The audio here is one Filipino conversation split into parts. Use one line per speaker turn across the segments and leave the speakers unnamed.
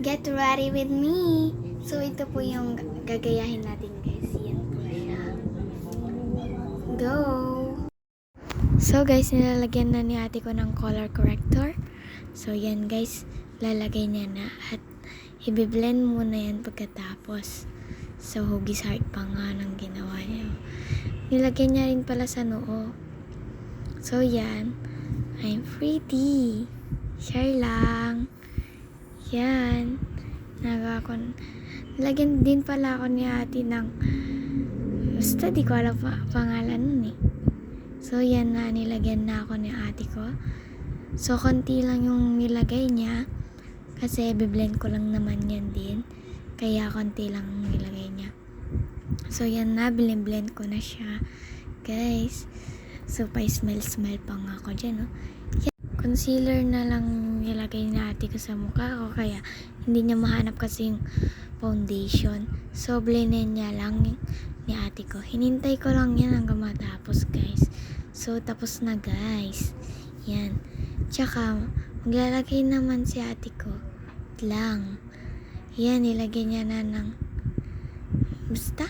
Get ready with me! So, ito po yung gagayahin natin, guys. Yan po siya. Go! So, guys, nilalagyan na ni ate ko ng color corrector. So, yan, guys. Lalagay niya na. At, i-blend muna yan pagkatapos. So, hugis heart pa nga ng ginawa niya. Nilagyan niya rin pala sa noo. So, yan. I'm pretty. Share lang. Yan. Lagyan din pala ako ni ate ng basta di ko alam pangalan nun eh. So yan na, nilagyan na ako ni ate ko. So konti lang yung nilagay niya kasi biblend ko lang naman yan din. Kaya konti lang nilagay niya. So yan na, blend ko na siya. Guys. So pa-smell pa nga ako dyan, no? Concealer na lang nilagay ni ate ko sa mukha ko kaya hindi niya mahanap kasi yung foundation. So, blendin niya lang ni ate ko. Hinintay ko lang yan hanggang matapos, guys. So, tapos na, guys. Yan. Tsaka, maglalagay naman si ate ko. Lang. Yan, nilagay niya na ng basta.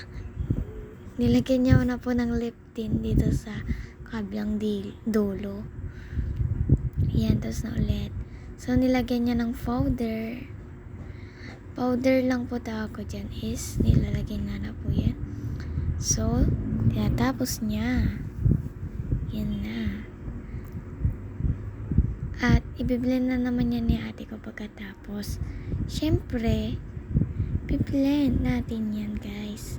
Nilagyan niya na po ng lip tint dito sa kablang dulo. Yan, tapos na ulit. So, nilagyan niya ng powder. Powder lang po tawag ko dyan is nilalagyan na po yan. So, tinatapos niya. Yan na. At, ibiblend na naman yan ni ate ko pagkatapos. Siyempre, biblend natin yan, guys.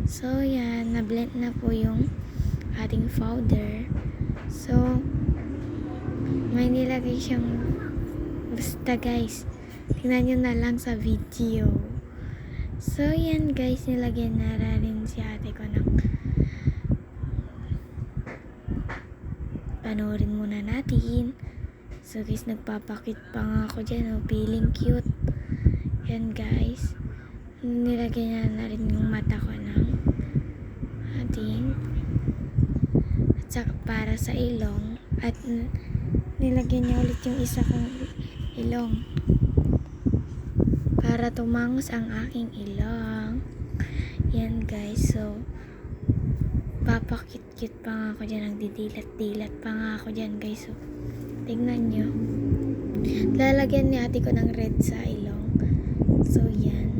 So, yan. Na-blend na po yung ating powder. So, may nilagay siyang basta, guys. Tingnan nyo na lang sa video. So, yan, guys. Nilagyan na rin si ate ko ng panoorin muna natin. So, guys, nagpapakit pa nga ako dyan. Feeling cute. Yan, guys. Nilagyan niya na rin yung mata ko ng ating at saka para sa ilong. At nilagyan niya ulit yung isa kong ilong para tumangos ang aking ilong. Yan, guys. So, papakit-cute pa nga ako dyan. Nagdidilat-dilat pa nga ako dyan, guys. So, tignan nyo. Lalagyan ni ate ko ng red sa ilong. So, yan.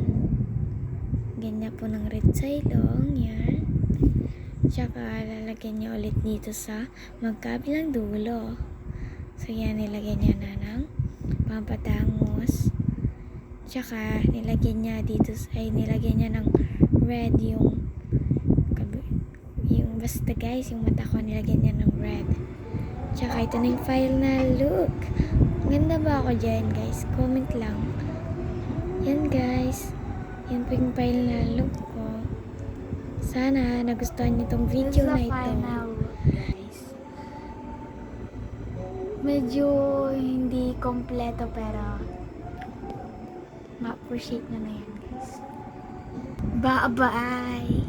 Ganyan po ng red sa ilong. Yan. Tsaka, lalagyan niya ulit dito sa magkabilang dulo. So, yan, nilagyan niya na ng pampatangos. Tsaka, nilagyan niya dito, nilagyan niya ng red yung basta, guys, yung mata ko, nilagyan niya ng red. Tsaka, ito na yung final look. Ganda ba ako dyan, guys? Comment lang. Yan, guys. Yan po yung final look ko. Sana, nagustuhan niyo tong video na ito. Medyo hindi kompleto pero ma-appreciate nyo na yan, guys. Bye-bye!